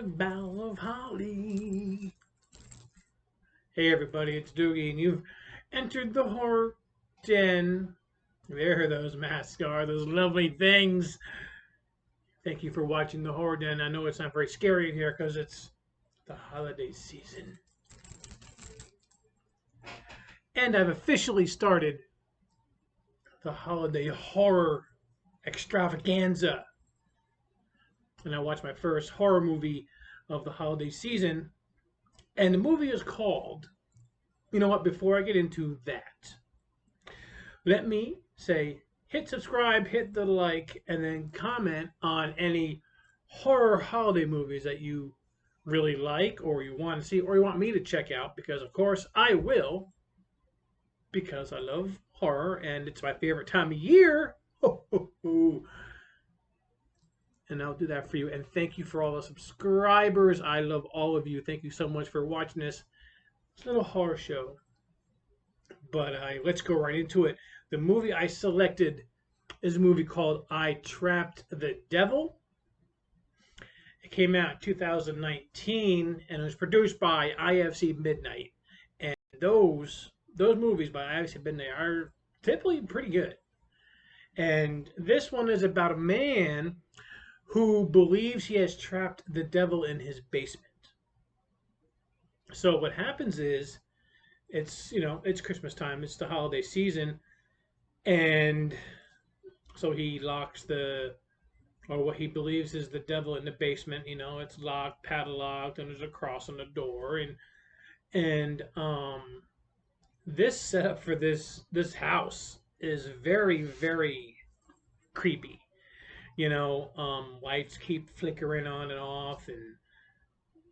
bough of holly. Hey everybody, it's Doogie, and you've entered the horror den. There those masks are, those lovely things. Thank you for watching the horror den. I know it's not very scary in here because it's the holiday season. And I've officially started the holiday horror extravaganza. And I watched my first horror movie of the holiday season. And the movie is called, you know what, before I get into that, let me say hit subscribe, hit the like, and then comment on any horror holiday movies that you really like or you want to see or you want me to check out because, of course, I will because I love horror and it's my favorite time of year. And I'll do that for you. And thank you for all the subscribers. I love all of you. Thank you so much for watching this little horror show. But let's go right into it. The movie I selected is a movie called I Trapped the Devil. It came out in 2019 and it was produced by IFC Midnight. And those movies by IFC Midnight are typically pretty good. And this one is about a man who believes he has trapped the devil in his basement. So what happens is it's Christmas time, it's the holiday season, and so he locks or what he believes is the devil in the basement. It's locked, padlocked, and there's a cross on the door, and this setup for this house is very, very creepy. Lights keep flickering on and off, and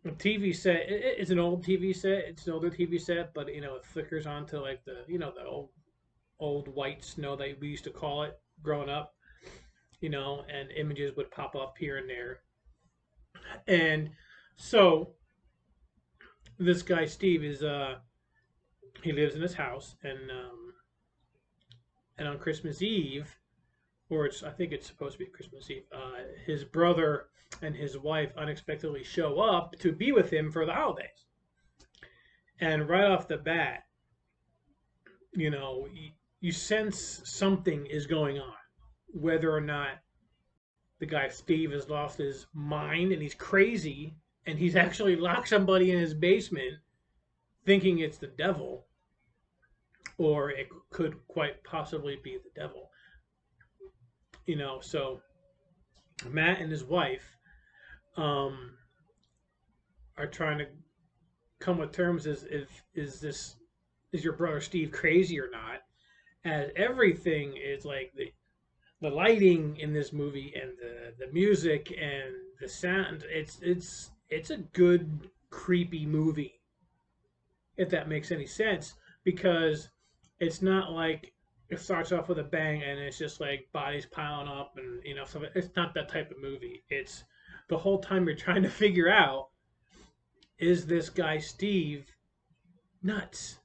the TV set. It's an old TV set. It's an older TV set, but it flickers onto like the old white snow that we used to call it growing up. And images would pop up here and there. And so this guy Steve is he lives in his house, and on Christmas Eve, or I think it's supposed to be Christmas Eve, his brother and his wife unexpectedly show up to be with him for the holidays. And right off the bat, you sense something is going on, whether or not the guy Steve has lost his mind and he's crazy and he's actually locked somebody in his basement thinking it's the devil, or it could quite possibly be the devil. So Matt and his wife are trying to come with terms as if is your brother Steve crazy or not? As everything is like the lighting in this movie and the music and the sound. It's a good creepy movie, if that makes any sense, because it's not like it starts off with a bang and it's just like bodies piling up and stuff. It's not that type of movie. It's the whole time you're trying to figure out, is this guy Steve nuts?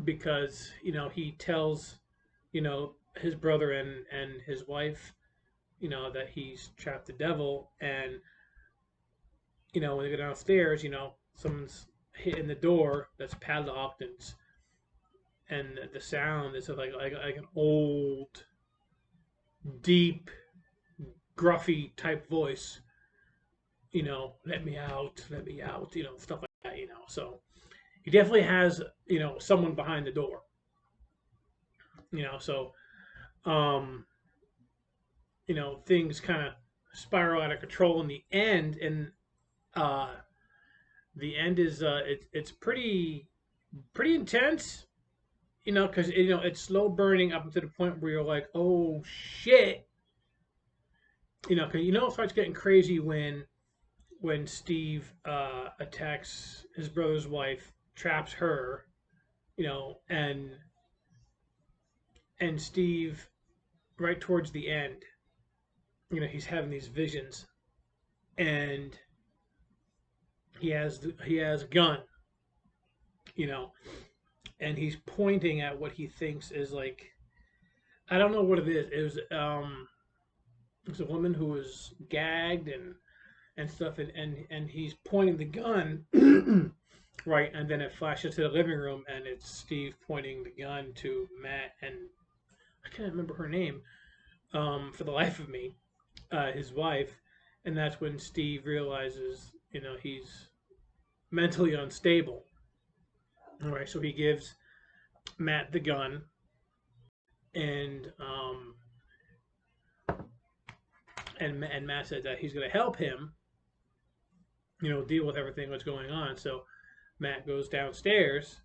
Because he tells his brother and his wife that he's trapped the devil, and when they go downstairs, someone's hitting the door that's padlocked, and the sound is like an old, deep, gruffy type voice. Let me out, let me out. Stuff like that. So he definitely has someone behind the door. So um, things kind of spiral out of control in the end, and uh, the end is it's pretty intense. Because it's slow burning up to the point where you're like, oh shit. Because it starts getting crazy when Steve attacks his brother's wife, traps her, and Steve, right towards the end, he's having these visions, and he has a gun, you know, and he's pointing at what he thinks is like, I don't know what it is. It was There's a woman who was gagged and stuff, and he's pointing the gun, right, and then it flashes to the living room, and it's Steve pointing the gun to Matt, and I can't remember her name, for the life of me, his wife, and that's when Steve realizes, he's mentally unstable. All right, so he gives Matt the gun, and and Matt said that he's going to help him, deal with everything that's going on. So Matt goes downstairs.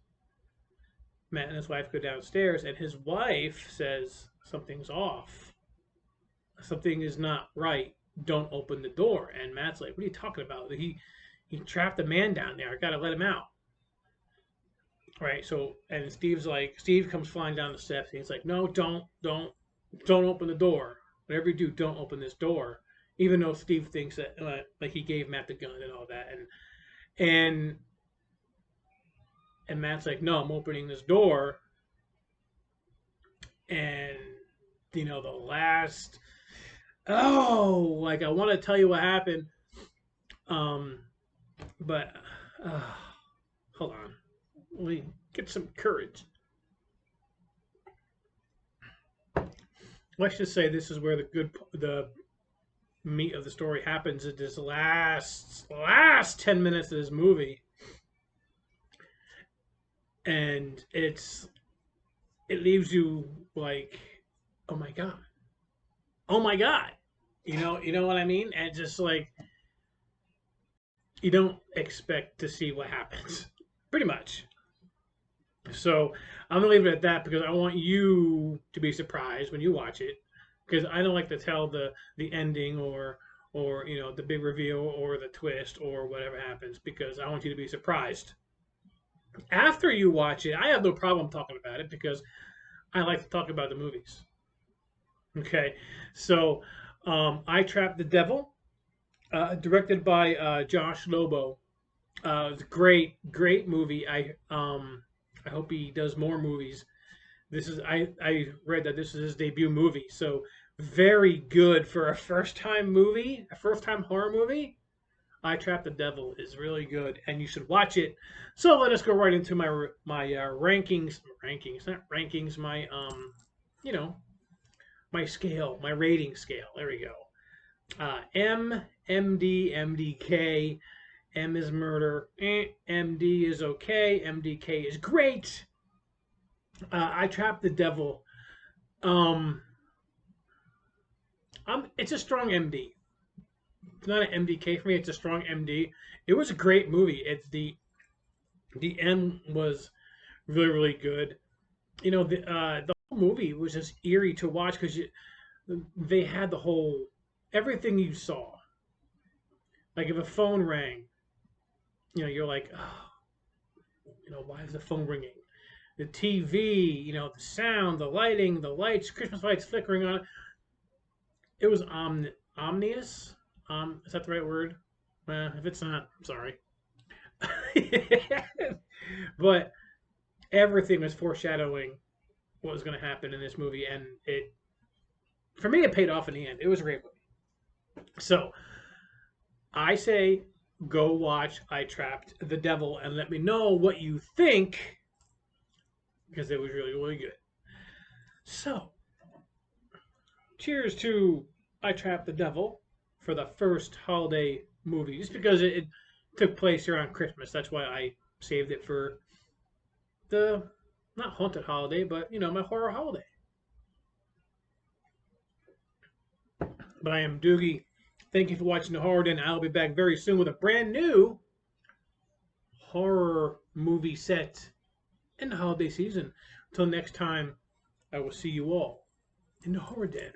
Matt and his wife go downstairs, and his wife says something's off. Something is not right. Don't open the door. And Matt's like, "What are you talking about? He trapped a man down there. I gotta let him out." Right. So and Steve comes flying down the steps, and he's like, "No, don't open the door. Whatever you do, don't open this door." Even though Steve thinks that like he gave Matt the gun and all that, and Matt's like, "No, I'm opening this door." And the last, like I want to tell you what happened, but hold on, let me get some courage. Let's just say this is where the meat of the story happens. At this last 10 minutes of this movie, and it leaves you like, oh my god, you know what I mean, and just like you don't expect to see what happens, pretty much. So I'm gonna leave it at that because I want you to be surprised when you watch it, because I don't like to tell the ending or the big reveal or the twist or whatever happens, because I want you to be surprised. After you watch it, I have no problem talking about it because I like to talk about the movies. Okay, so I Trapped the Devil, directed by Josh Lobo. It's a great movie. I hope he does more movies. I read that this is his debut movie, so very good for a first time horror movie. I Trapped the Devil is really good, and you should watch it. So let us go right into my rankings, not rankings, my my scale, my rating scale. There we go. M, MD, MDK. M is murder. MD is okay. MDK is great. I Trapped the Devil. It's a strong MD. It's not an MDK for me. It's a strong MD. It was a great movie. The M was really good. The whole movie was just eerie to watch because they had everything you saw. Like if a phone rang, you're like, oh, why is the phone ringing? The TV, the sound, the lighting, the lights, Christmas lights flickering on it. It was ominous. Is that the right word? If it's not, I'm sorry. But everything was foreshadowing what was going to happen in this movie, and for me, it paid off in the end. It was a great movie. So I say, go watch I Trapped the Devil and let me know what you think, because it was really good. So, cheers to I Trapped the Devil for the first holiday movie, just because it took place around Christmas. That's why I saved it for the not haunted holiday, but my horror holiday. But I am Doogie. Thank you for watching The Horror Den. I'll be back very soon with a brand new horror movie set in the holiday season. Until next time, I will see you all in The Horror Den.